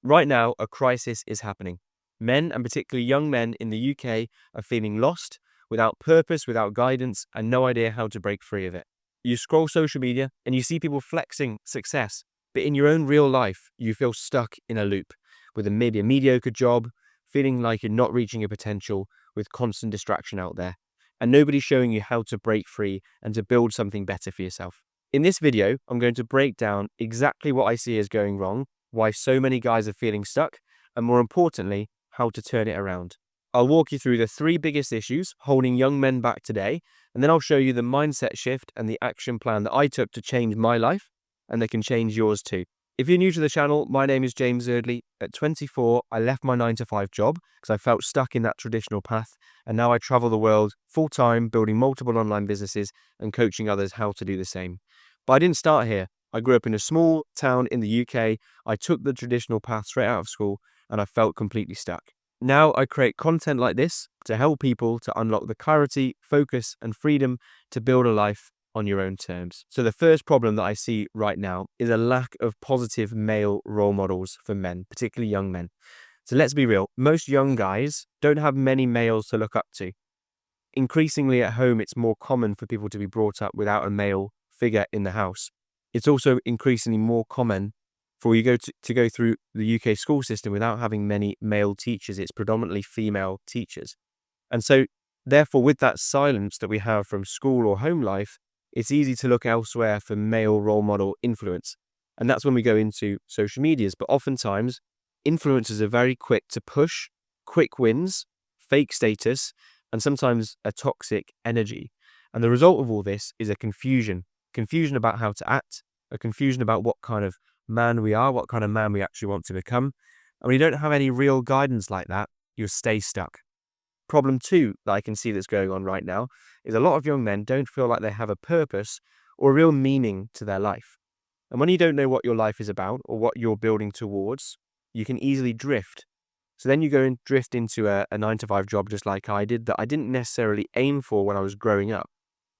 Right now, a crisis is happening. Men, and particularly young men in the UK, are feeling lost, without purpose, without guidance, and no idea how to break free of it. You scroll social media and you see people flexing success, but in your own real life, you feel stuck in a loop with maybe a mediocre job, feeling like you're not reaching your potential, with constant distraction out there, and nobody's showing you how to break free and to build something better for yourself. In this video, I'm going to break down exactly what I see as going wrong, why so many guys are feeling stuck, and more importantly, how to turn it around. I'll walk you through the 3 biggest issues holding young men back today, and then I'll show you the mindset shift and the action plan that I took to change my life, and they can change yours too. If you're new to the channel, my name is James Eardley. At 24, I left my 9-to-5 job because I felt stuck in that traditional path, and now I travel the world full-time, building multiple online businesses and coaching others how to do the same. But I didn't start here. I grew up in a small town in the UK. I took the traditional path straight out of school, and I felt completely stuck. Now I create content like this to help people to unlock the clarity, focus, and freedom to build a life on your own terms. So the first problem that I see right now is a lack of positive male role models for men, particularly young men. So let's be real, most young guys don't have many males to look up to. Increasingly at home, it's more common for people to be brought up without a male figure in the house. It's also increasingly more common for you to go through the UK school system without having many male teachers. It's predominantly female teachers. And so therefore, with that silence that we have from school or home life, it's easy to look elsewhere for male role model influence. And that's when we go into social medias. But oftentimes, influencers are very quick to push quick wins, fake status, and sometimes a toxic energy. And the result of all this is a confusion about how to act, a confusion about what kind of man we are, what kind of man we actually want to become. And when you don't have any real guidance like that, you'll stay stuck. Problem 2 that I can see that's going on right now is a lot of young men don't feel like they have a purpose or a real meaning to their life. And when you don't know what your life is about or what you're building towards, you can easily drift. So then you go and drift into a 9-to-5 job just like I did, that I didn't necessarily aim for when I was growing up.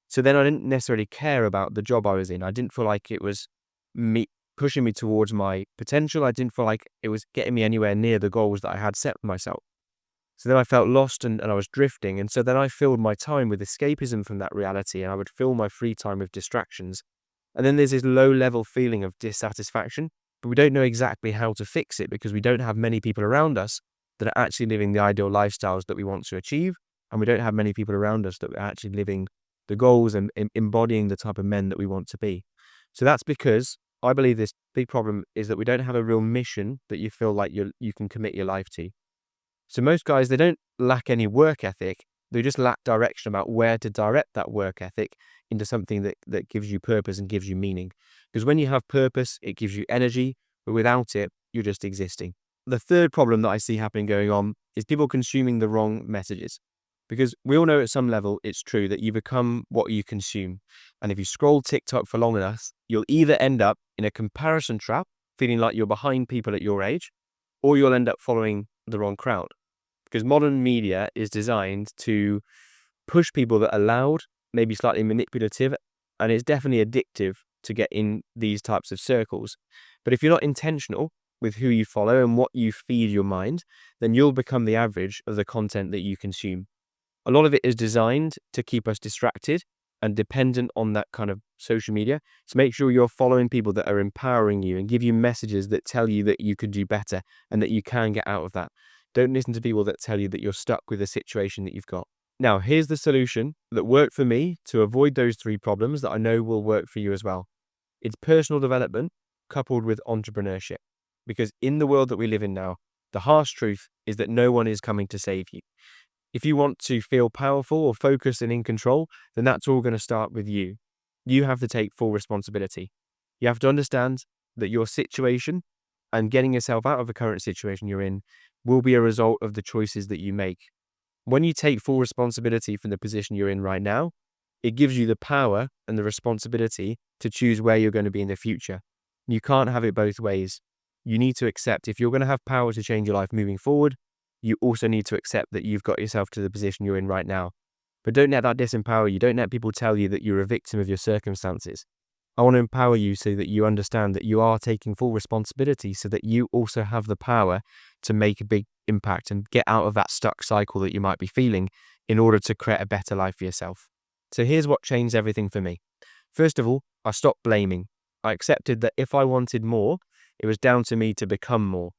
So then I didn't necessarily care about the job I was in. I didn't feel like it was me pushing me towards my potential. I didn't feel like it was getting me anywhere near the goals that I had set for myself. So then I felt lost and I was drifting. And so then I filled my time with escapism from that reality, and I would fill my free time with distractions. And then there's this low level feeling of dissatisfaction, but we don't know exactly how to fix it because we don't have many people around us that are actually living the ideal lifestyles that we want to achieve. And we don't have many people around us that are actually living the goals and embodying the type of men that we want to be. So that's because I believe this big problem is that we don't have a real mission that you feel like you can commit your life to. So most guys, they don't lack any work ethic. They just lack direction about where to direct that work ethic into something that gives you purpose and gives you meaning. Because when you have purpose, it gives you energy, but without it, you're just existing. The third problem that I see happening going on is people consuming the wrong messages. Because we all know at some level it's true that you become what you consume. And if you scroll TikTok for long enough, you'll either end up in a comparison trap, feeling like you're behind people at your age, or you'll end up following the wrong crowd. Because modern media is designed to push people that are loud, maybe slightly manipulative, and it's definitely addictive to get in these types of circles. But if you're not intentional with who you follow and what you feed your mind, then you'll become the average of the content that you consume. A lot of it is designed to keep us distracted and dependent on that kind of social media. So make sure you're following people that are empowering you and give you messages that tell you that you could do better and that you can get out of that. Don't listen to people that tell you that you're stuck with the situation that you've got. Now, here's the solution that worked for me to avoid those 3 problems that I know will work for you as well. It's personal development coupled with entrepreneurship. Because in the world that we live in now, the harsh truth is that no one is coming to save you. If you want to feel powerful or focused and in control, then that's all going to start with you. You have to take full responsibility. You have to understand that your situation and getting yourself out of the current situation you're in will be a result of the choices that you make. When you take full responsibility for the position you're in right now, it gives you the power and the responsibility to choose where you're going to be in the future. You can't have it both ways. You need to accept if you're going to have power to change your life moving forward, you also need to accept that you've got yourself to the position you're in right now. But don't let that disempower you. Don't let people tell you that you're a victim of your circumstances. I want to empower you so that you understand that you are taking full responsibility, so that you also have the power to make a big impact and get out of that stuck cycle that you might be feeling in order to create a better life for yourself. So here's what changed everything for me. First of all, I stopped blaming. I accepted that if I wanted more, it was down to me to become more.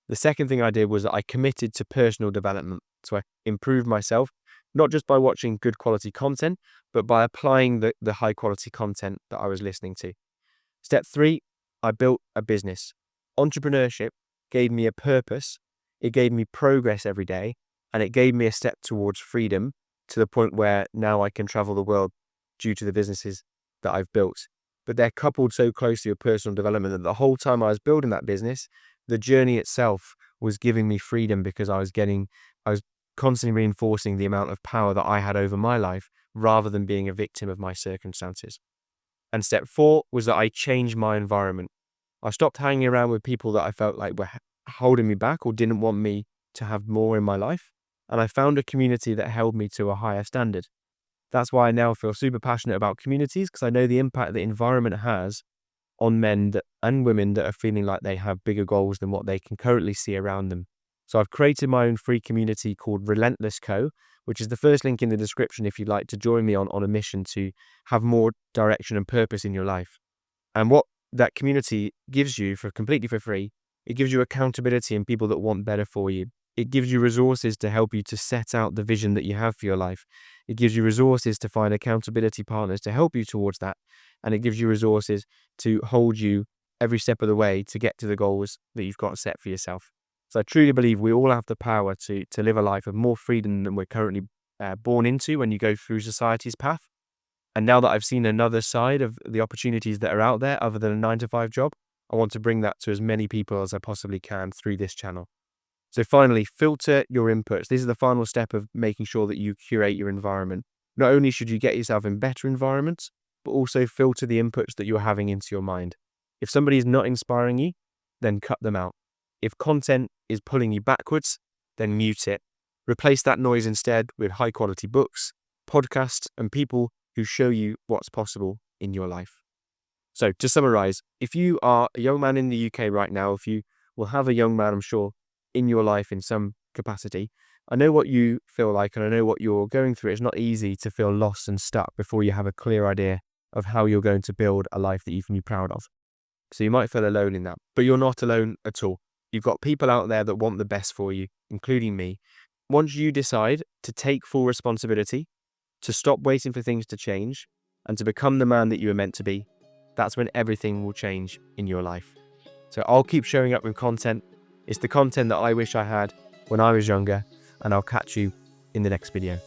The second thing I did was that I committed to personal development. So I improved myself, not just by watching good quality content, but by applying the high quality content that I was listening to. Step 3, I built a business. Entrepreneurship gave me a purpose, it gave me progress every day, and it gave me a step towards freedom, to the point where now I can travel the world due to the businesses that I've built. But they're coupled so closely with personal development that the whole time I was building that business, the journey itself was giving me freedom, because I was constantly reinforcing the amount of power that I had over my life, rather than being a victim of my circumstances. And step 4 was that I changed my environment. I stopped hanging around with people that I felt like were holding me back or didn't want me to have more in my life. And I found a community that held me to a higher standard. That's why I now feel super passionate about communities, because I know the impact the environment has on men and women that are feeling like they have bigger goals than what they can currently see around them. So I've created my own free community called Relentless Co, which is the first link in the description if you'd like to join me on a mission to have more direction and purpose in your life. And what that community gives you completely for free, it gives you accountability and people that want better for you. It gives you resources to help you to set out the vision that you have for your life. It gives you resources to find accountability partners to help you towards that. And it gives you resources to hold you every step of the way to get to the goals that you've got set for yourself. So I truly believe we all have the power to live a life of more freedom than we're currently born into when you go through society's path. And now that I've seen another side of the opportunities that are out there other than a 9-to-5 job, I want to bring that to as many people as I possibly can through this channel. So finally, filter your inputs. This is the final step of making sure that you curate your environment. Not only should you get yourself in better environments, but also filter the inputs that you're having into your mind. If somebody is not inspiring you, then cut them out. If content is pulling you backwards, then mute it. Replace that noise instead with high quality books, podcasts, and people who show you what's possible in your life. So to summarize, if you are a young man in the UK right now, if you will have a young man, I'm sure, in your life in some capacity, I know what you feel like and I know what you're going through. It's not easy to feel lost and stuck before you have a clear idea of how you're going to build a life that you can be proud of. So you might feel alone in that, but you're not alone at all. You've got people out there that want the best for you, including me. Once you decide to take full responsibility, to stop waiting for things to change, and to become the man that you were meant to be, that's when everything will change in your life. So I'll keep showing up with content. It's the content that I wish I had when I was younger, and I'll catch you in the next video.